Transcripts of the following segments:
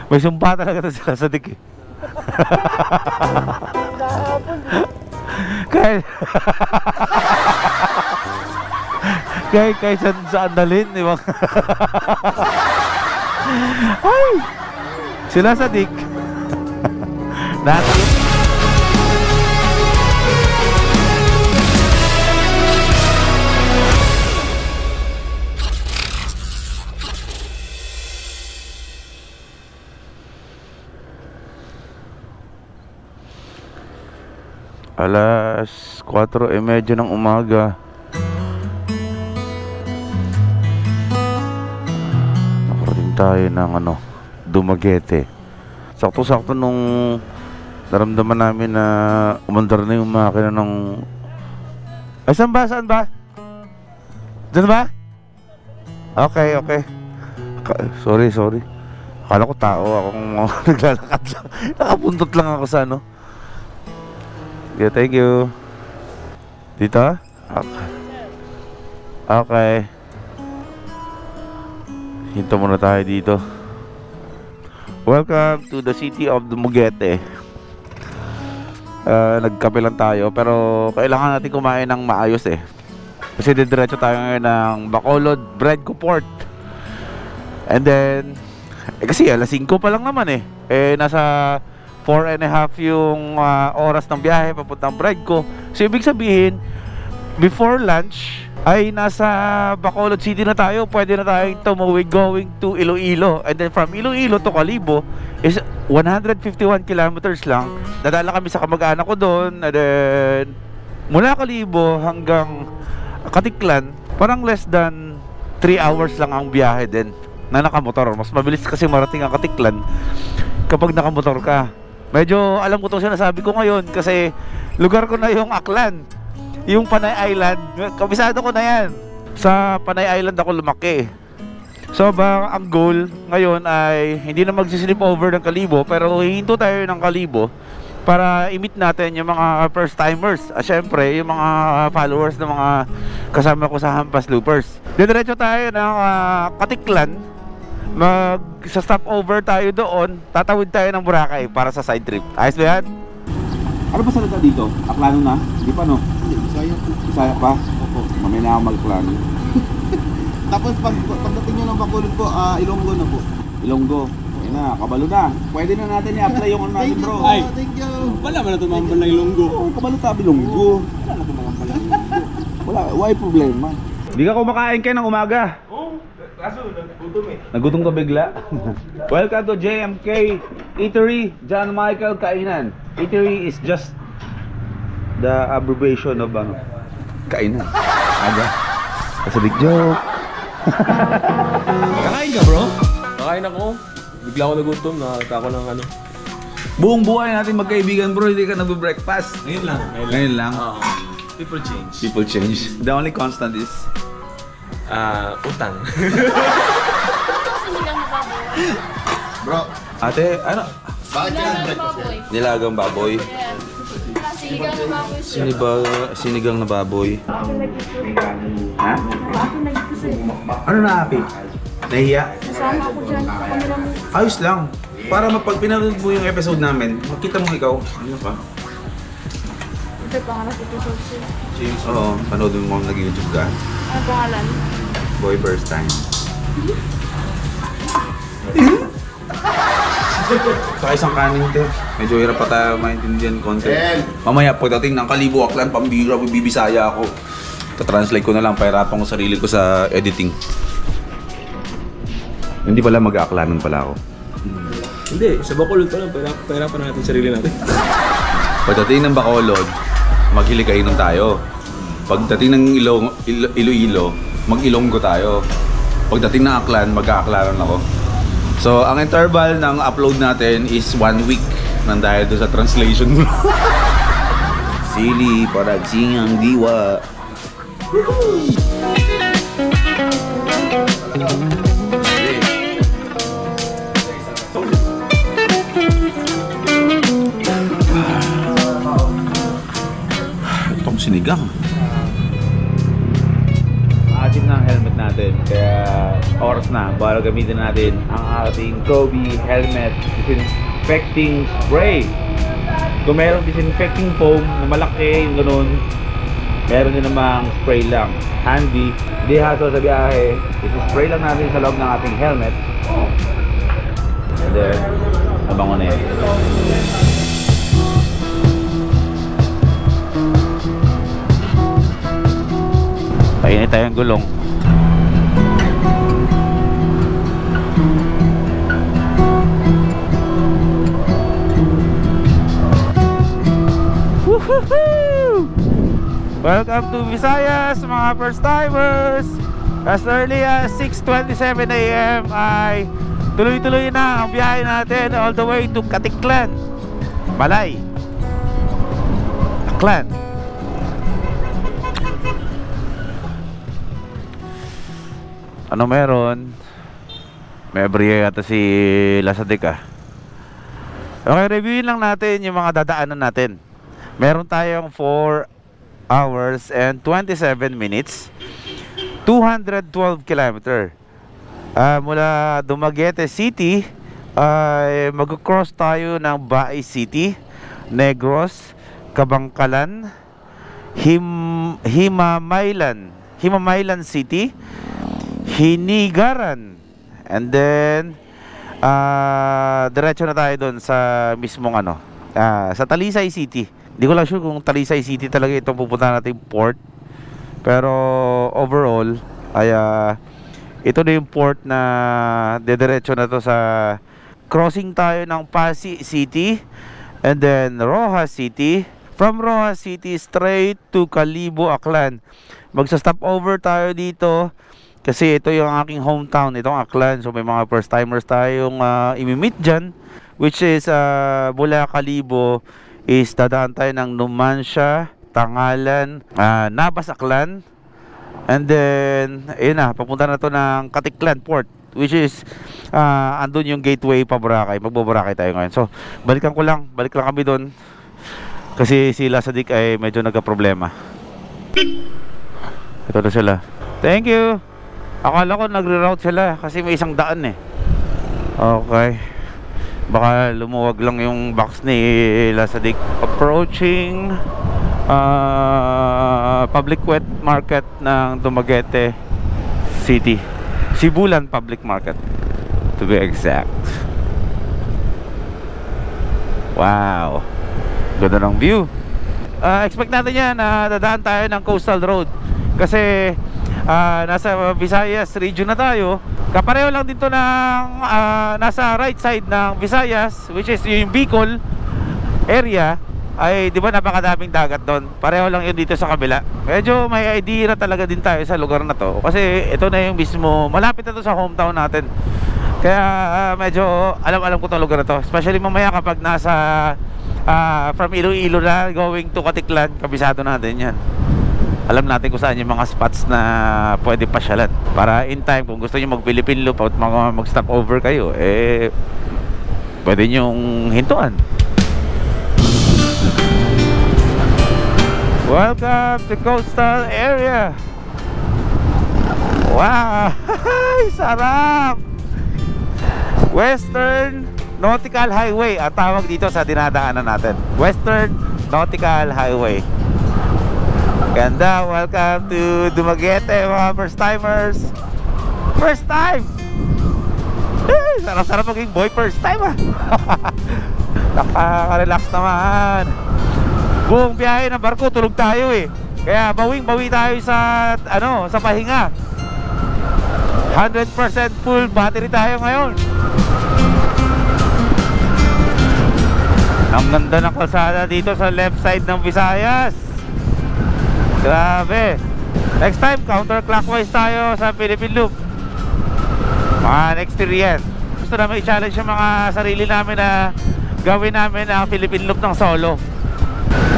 May sumpa talaga to sila sa dik eh. Kahit kahit saan dalhin, di ba? Ay! Sila sa dik. Natin. Alas 4:30 ng umaga. Nakarating tayo ng Dumaguete. Sakto-sakto nung naramdaman namin na umandar na yung makina ng... Ay, saan ba? Saan ba? Diyan ba? Okay. Sorry. Akala ko tao. Akong naglalakad lang. Nakapuntot lang ako sa Yeah, thank you. Dito? Okay. Hinto muna tayo dito. Welcome to the city of Dumaguete. Nagkape lang tayo, pero kailangan natin kumain ng maayos eh. Kasi didiretso tayo ngayon ng Bacolod Bread Court. And then kasi alas 5 pa lang naman eh. Nasa 4.5 yung oras ng biyahe papuntang Bredco. So ibig sabihin, before lunch ay nasa Bacolod City na tayo. Pwede na tayong tumawid going to Iloilo. And then from Iloilo to Kalibo is 151 kilometers lang. Dadala kami sa kamag-anak ko doon. And then mula Kalibo hanggang Katiklan, parang less than 3 hours lang ang biyahe din na nakamotor. Mas mabilis kasi marating ang Katiklan kapag nakamotor ka. Medyo alam ko itong sinasabi ko ngayon kasi lugar ko na yung Aklan, yung Panay Island. Kabisado ko na yan. Sa Panay Island ako lumaki. So ang goal ngayon ay hindi na mag-slip over ng Kalibo, pero hihinto tayo ng Kalibo para i-meet natin yung mga first timers. Syempre yung mga followers ng mga kasama ko sa Hampas Loopers. Diretso tayo ng Katiklan. Sa stopover tayo doon, tatawid tayo ng Boracay para sa side trip. Ayos ba yan? Ano ba salita dito? Aklano na? Hindi pa no? Hindi, Bisaya pa? Opo. Mamaya na ako mag-Aklano. Tapos pagdating nyo ng Bacolod po, Ilonggo na po. Ilonggo. Ayun na, kabalo na. Pwede na natin i-apply yung natin bro. Ay, thank you. Wala man na tumambal ng Ilonggo. Oo, kabalo tabi Ilonggo. Wala na tumambal ng Ilonggo. Why problema? Hindi ka kumakain kayo ng umaga? Oo. Kaso, nagutom eh. Nagutom ka bigla? Welcome to JMK Eatery, John Michael Kainan. Eatery is just the abbreviation of kainan. Aga. That's a big joke. Kakain ka bro? Kakain ako. Bigla ako nagutom, nakaka ako ng Buong buhay natin magkaibigan bro, hindi ka nagbe-breakfast. Ngayon lang. Ngayon lang. People change. People change. The only constant is utang. Bro, ate, bakit ka nag-breakfast? nilagang baboy. Sinigang na baboy. Sinigang na baboy. Ha? Ano na happy? Nahiya? Kasama ako dyan. Kami lang. Ayos lang. Para mapag pinanood mo yung episode namin, makita mo ikaw. Ano ka? Ito pangalan ko ito. Oo, panoodin mo nag-YouTube ka. Ano pangalan? Boy first time. Sa isang kanin te. Medyo hirap pa tayo maintindihan konti. Mamaya pagdating ng Kalibo, Aklan, Pambira, bibisaya ako. Ta-translate ko na lang, pahirapan ko sarili ko sa editing. Hindi pala mag-aaklanan pala ako. Hindi, sa Bacolod pa lang, pahirapan natin sarili natin. Pagdating ng Bacolod, maghilikayinom tayo. Pagdating ng Iloilo, mag-Ilonggo tayo. Pagdating ng Aklan, mag-aaklanan ako. So, ang interval ng upload natin is 1 week nang dahil doon sa translation mo. Sili, paragsingang diwa. Itong sinigang. Maasim na ang helmet natin, kaya oras na para gamitin natin ang ating Kobe helmet disinfecting spray. Kung mayroong disinfecting foam na malaki, yung ganun, meron din namang spray lang. Handy, hindi hassle sa biyahe. Isi-spray lang natin sa loob ng ating helmet. And then, nabango na yan. Painit tayong gulong. Woohoo! Welcome to Visayas, mga first timers. As early as 6:27 AM ay tuloy-tuloy na ang biyahe natin all the way to Katiklan, Balay, Aklan. Ano meron? May abriya yata si Lasadik ah. Okay, reviewin lang natin yung mga dadaanan natin. Meron tayong 4 hours and 27 minutes, 212 kilometer. Mula Dumaguete City ay mag-cross tayo ng Baay City, Negros, Kabangkalan, Himamaylan City, Hinigaran, and then diretso na tayo doon sa mismong sa Talisay City. Hindi ko lang sure kung Talisay City talaga itong pupunta natin port, pero overall ay ito na yung port na dediretso na to sa crossing tayo ng Pasig City and then Rojas City. From Rojas City straight to Kalibo, Aklan. Magsa-stop over tayo dito kasi ito yung aking hometown, itong Aklan. So may mga first timers tayong imi-meet dyan, which is mula Kalibo is dadaan tayo ng Numancia, Tangalan, Nabas, Aklan. And then, ayun na, papunta na to ng Katiklan Port, which is andun yung gateway pa Boracay. Magbo-Boracay tayo ngayon. So, balik lang kami doon kasi sila Sadik ay medyo nagka-problema. Ito na sila. Thank you. Akala ko nagre-route sila kasi may isang daan eh. Okay. Baka lumuwag lang yung box ni Lasadik. Approaching public wet market ng Dumaguete City, Sibulan Public Market to be exact. Wow, ganda ng view. Expect natin yan na dadaan tayo ng coastal road kasi nasa Visayas region na tayo. Kapareho lang dito ng nasa right side ng Visayas, which is yung Bicol area. Ay, di ba napakadaming dagat doon? Pareho lang yun dito sa kabila. Medyo may idea na talaga din tayo sa lugar na to kasi ito na yung mismo, malapit na to sa hometown natin. Kaya medyo alam ko tong lugar na to. Especially mamaya kapag nasa from Iloilo na going to Katiklan, kabisado natin yan. Alam natin kung saan yung mga spots na pwede pasyalan. Para in time, kung gusto nyo mag-Philippine Loop at mag-stop over kayo, eh pwede nyong hintuan. Welcome to coastal area. Wow, sarap. Western Nautical Highway ang tawag dito sa dinadaanan natin. Western Nautical Highway. Ganda, welcome to Dumaguete mga first timers. First time. Sarap-sarap maging boy first time Nakaka-relax naman. Buong biyahe ng barko tulog tayo eh. Kaya bawing-bawi tayo sa sa pahinga. 100% full battery tayo ngayon. Ang ganda ng kalsada dito sa left side ng Visayas. Grabe. Next time counterclockwise tayo sa Philippine Loop. Mga next year yan. Gusto namin i-challenge yung mga sarili namin na gawin namin ang Philippine Loop ng solo,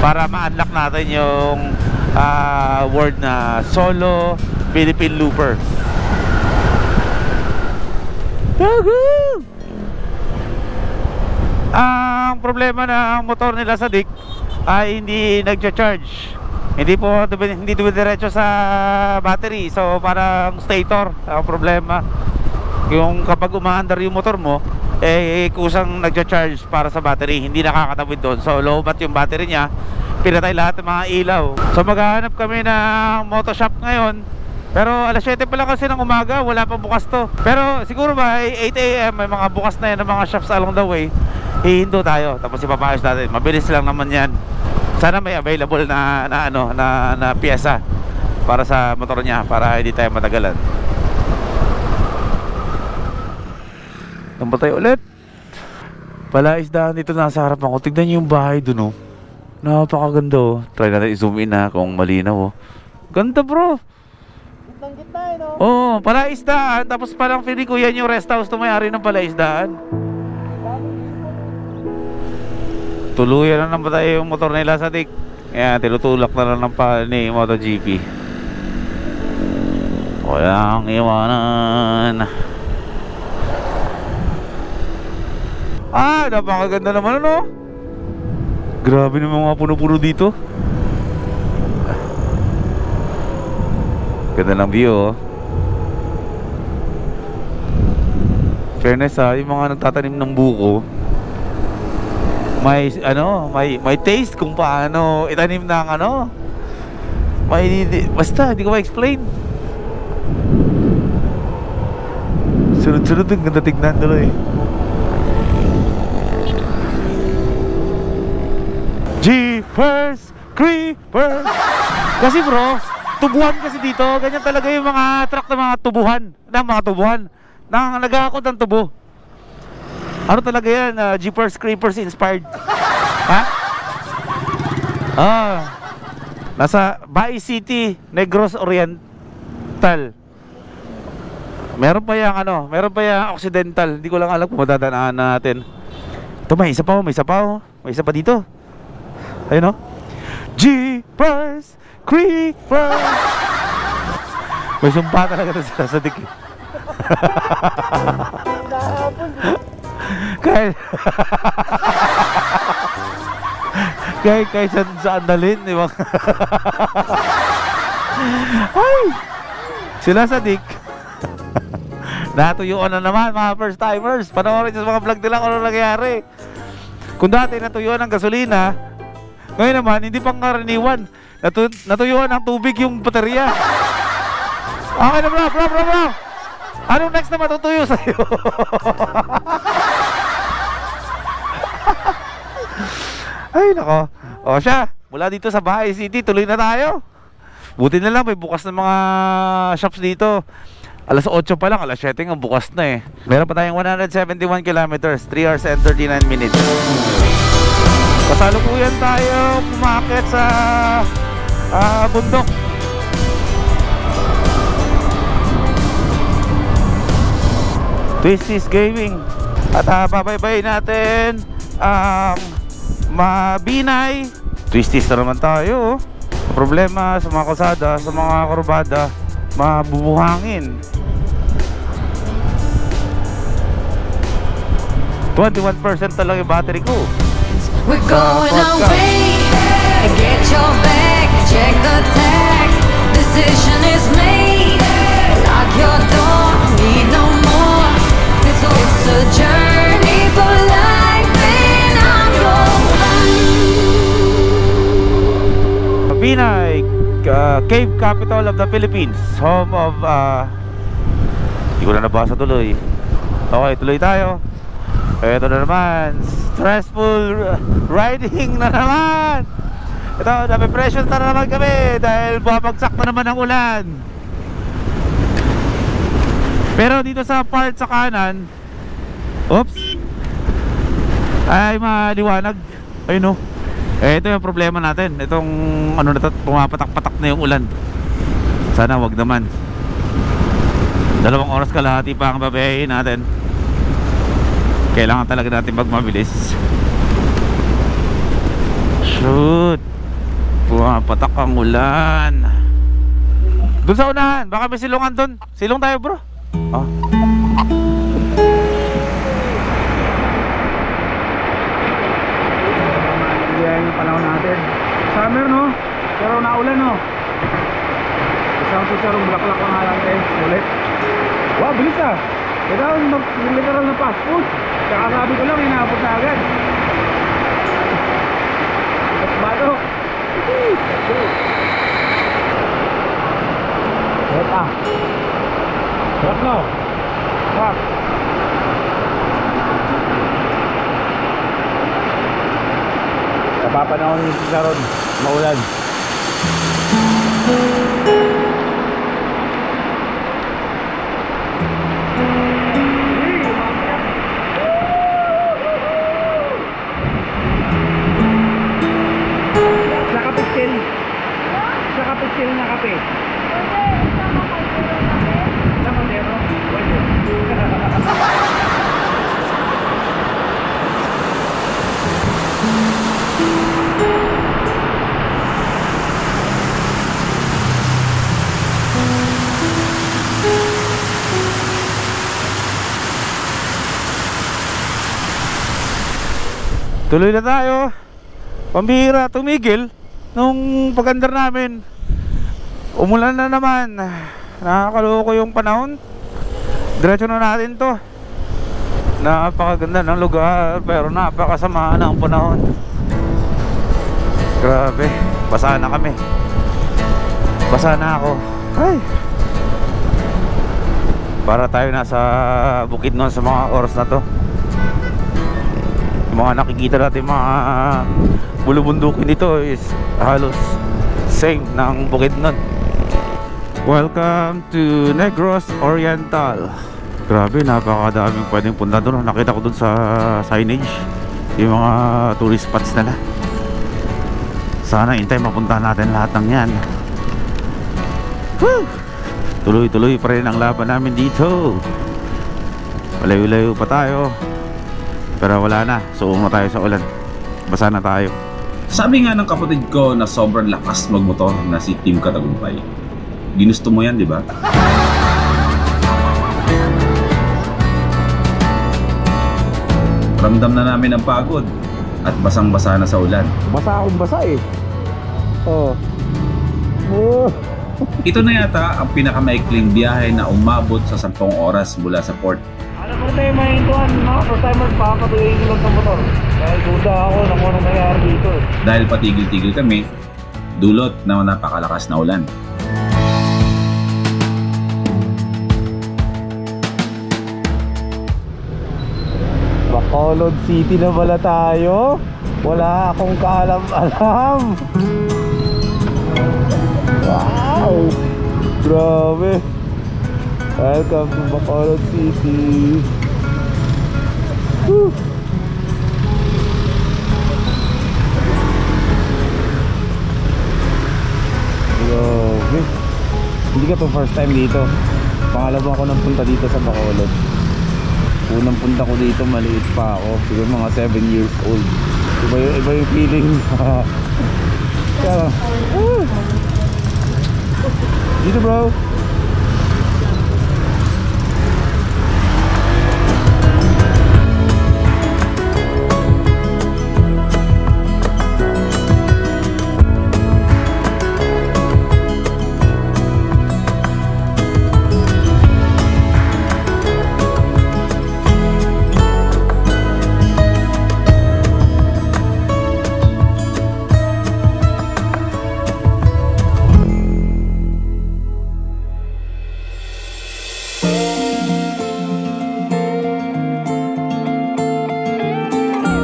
para ma-unlock natin yung word na solo Philippine Looper. Ang problema ng motor nila sa Dik ay hindi nagcha-charge. Hindi dumidiretso sa battery. So parang stator ang problema. Yung kapag umaandar yung motor mo, kusang nagcha-charge para sa battery, hindi nakakatawid doon. So low-bat yung battery niya, pinatay lahat ng mga ilaw. So maghahanap kami ng moto shop ngayon. Pero alas 7 pa lang kasi ng umaga, wala pa bukas to. Pero siguro ba 8 AM may mga bukas na yan ng mga shops along the way. Hihindo tayo, tapos ipapayos natin. Mabilis lang naman yan. Sana may available na piyesa para sa motor niya, para hindi tayo matagalan. Tamba tayo ulit. Palaisdaan dito nasa harapan ko. Tignan nyo yung bahay dun, oh. Napakaganda, oh. Try natin i-zoom in na kung malinaw, oh. Ganda, bro. Gitnang gitna, no? Oo, palaisdaan. Tapos parang feeling ko yan yung rest house na may-ari ng palaisdaan. Tuluyan na naman tayo yung motor nila sa dik. Ayan, tinutulak na lang ni MotoGP. Walang iwanan. Napakaganda naman, ano? Grabe naman mga puno-puno dito. Ganda ng view, oh. Fairness, yung mga nagtatanim ng buko, may taste kung paano itanim ng basta hindi ko ma-explain. Sunod-sunod yung ganda tignan tuloy. Jeepers Creepers. Kasi bro, tubuhan kasi dito. Ganyan talaga yung mga truck ng mga tubuhan nang nag-aakot ng tubo. Ano talaga yan? Jeepers Creepers inspired. Ha? Nasa Bae City, Negros Oriental. Meron pa yung Occidental. Hindi ko lang alam kung madadaanan natin. Ito, may isa pa. May isa pa dito. Ayun, no? Jeepers Creepers. May sumpa talaga na sila sa dik. Kahit saan dalhin, di ba? Ay! Sila sa dik. Natuyuan na naman mga first timers. Panoorin sa mga vlog nila kung ano nangyari. Kung dati natuyuan ng gasolina, ngayon naman hindi pang karaniwan. Natuyuan ng tubig yung baterya. Okay na bro. Anong next na matutuyo sa'yo? Ay nako. O siya, mula dito sa Bae City, tuloy na tayo. Buti na lang may bukas na mga shops dito. Alas 8 pa lang, alas 7 ang bukas na eh. Meron pa tayong 171 kilometers, 3 hours and 39 minutes. Kasalukuyan tayo umakyat sa bundok. Twisties Gaming. At babaybay natin ang Mabinay. Twisties na naman tayo. Problema sa mga kalsada, sa mga kurbada, mabubuhangin. 21% na lang yung battery ko. We're going away. Get your bag, check the tag. Decision is made. Lock your door, need no more. It's a journey for life in our Mabinay, Cave Capital of the Philippines. Home of hindi ko na nabasa tuloy. Okay, tuloy tayo. Ito na naman, stressful riding na naman. Ito, na-pressure na naman kami dahil babagsak na naman ang ulan. Pero dito sa part sa kanan, oops, ay maliwanag. Ayun, no. Ito yung problema natin. Itong ano na to, pumapatak-patak na yung ulan. Sana wag naman. 2 oras kalahati pa ang babayahin natin. Kailangan talaga natin magmabilis. Shoot, pumapatak ang ulan. Doon sa unahan, baka may silungan doon. Silong tayo bro. Yan yung panahon natin. Summer no, pero naulan no. Isang susarong bulaklak lang nga lang ulit. Wow, bilis ah. Kailangan mag-literal na fast food. Kaya sabi ko lang, inaabot na agad. At bato. Eta. Sarap no? Sarap. Napapanahon ni si Sharon, maulan. Nakapiksil na kape. Nakapiksil. Tuloy na tayo. Pambihira, tumigil nung pag-andar namin. Umulan na naman. Nakakaloko yung panahon. Diretso na natin to. Napakaganda ng lugar, pero napakasama ng panahon. Grabe, basa na kami. Basa na ako. Ay, para tayo nasa bukid nun sa mga oras na to. Yung mga nakikita natin mga bulubundukin dito is halos same ng bukid nun. Welcome to Negros Oriental. Grabe, napakadaming pwedeng punta doon. Nakita ko doon sa signage yung mga tourist spots nila. Sana in time mapuntahan natin lahat ng yan. Woo! Tuloy-tuloy pa rin ang laban namin dito. Malayo-layo pa tayo, pero wala na, suong na tayo sa ulan. Basa na tayo. Sabi nga ng kapatid ko na sobrang lakas magmotor na si Team Katagumpay. Ginusto mo yan, di ba? Ramdam na namin ang pagod at basang-basa na sa ulan. Basa akong basa eh. Oh. Ito na yata ang pinakamaikling biyahe na umabot sa 10 oras mula sa port. Ano ko tayo maintuan, no? First time magpapatuloy ko lang ng motor. Dahil duda ako na kung anong nangyari dito. Dahil patigil-tigil kami, dulot na napakalakas na ulan. Bacolod City na pala tayo. Wala akong kaalam-alam. Wow! Grabe! Welcome to Bacolod City. Woo! Grabe! Hindi ka to first time dito. Pangalawa ko nang punta dito sa Bacolod. Unang punta ko dito, maliit pa ako. Siguro mga 7 years old. Iba yung feeling. Dito bro.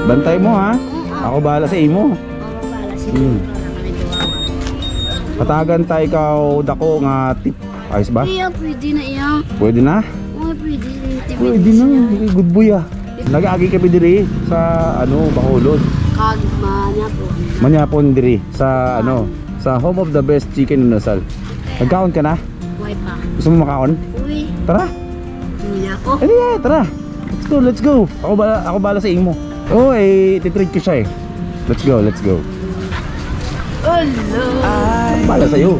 Bantay mo ha. Ako bahala sa imo. Patagan tayo ikaw dako nga tip. Ayos ba? Iya, pwede na iya. Pwede na? Oo, pwede. Pwede na. Good boy ah. Nag-agi kami diri sa ano, Bacolod. Kagmanya po. Manyapon diri sa ano, sa home of the best chicken in Nasal. Nagkaon ka na? Buhay pa. Gusto mo makaon? Uy, Tara. hindi ako. Eh, yeah, tara. Let's go. Ako bala sa imo. Oh, eh, titreat ko siya eh. Let's go. Hello. Ako bala sa'yo.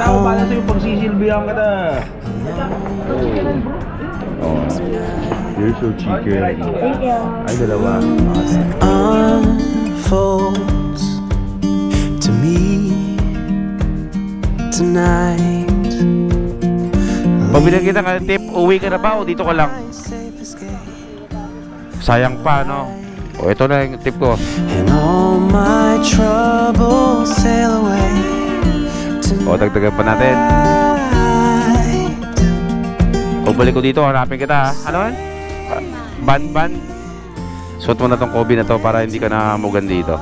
Ako bala sa'yo pag sisilbihan ka na. Oh. Here's your chicken. Ay, dalawa. Unfolds to me tonight. Pag binigyan kita ng tip, uwi ka na ba o dito ka lang? Sayang pa, no? O, ito na yung tip ko. And all my troubles sail away O, dagdagan pa natin. O, balik ko dito, hanapin kita, ha? Ano yan? Ban. Suot mo na tong Kobe na to para hindi ka na mugan dito.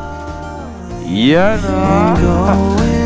Yan, ha? going